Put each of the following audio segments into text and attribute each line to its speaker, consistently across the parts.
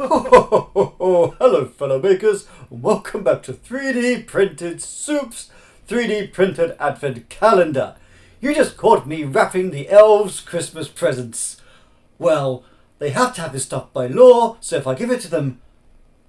Speaker 1: Hello fellow makers, and welcome back to 3D Printed Soup's 3D Printed Advent Calendar. You just caught me wrapping the elves' Christmas presents. Well, they have to have this stuff by law, so if I give it to them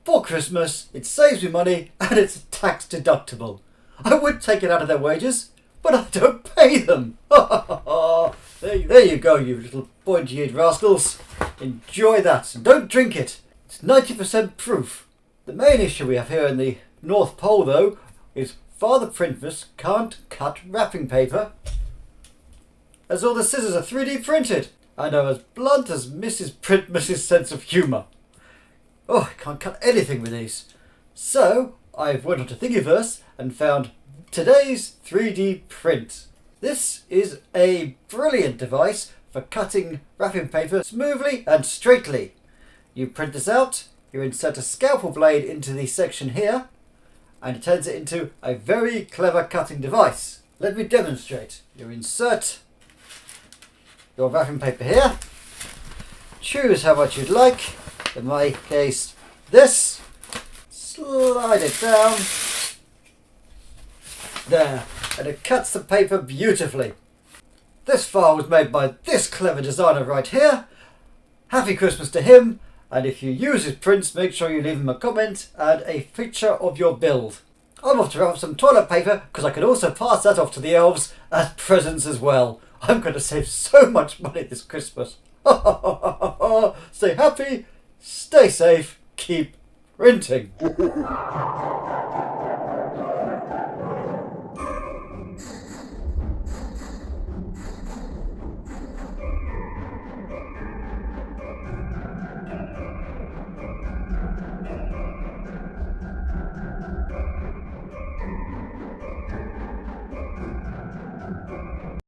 Speaker 1: for Christmas, it saves me money and it's tax deductible. I would take it out of their wages, but I don't pay them. There you go, you little pointy-eared rascals. Enjoy that and don't drink it. It's 90% proof. The main issue we have here in the North Pole, though, is Father Printmas can't cut wrapping paper, as all the scissors are 3D printed and are as blunt as Mrs. Printmas's sense of humour. Oh, I can't cut anything with these. So I've went on to Thingiverse and found today's 3D print. This is a brilliant device for cutting wrapping paper smoothly and straightly. You print this out, you insert a scalpel blade into the section here, and it turns it into a very clever cutting device. Let me demonstrate. You insert your wrapping paper here, choose how much you'd like, in my case this, slide it down, there, and it cuts the paper beautifully. This file was made by this clever designer right here. Happy Christmas to him, and if you use his prints, make sure you leave him a comment and a picture of your build. I'm off to wrap up some toilet paper because I can also pass that off to the elves as presents as well. I'm going to save so much money this Christmas. Stay happy, stay safe, keep printing.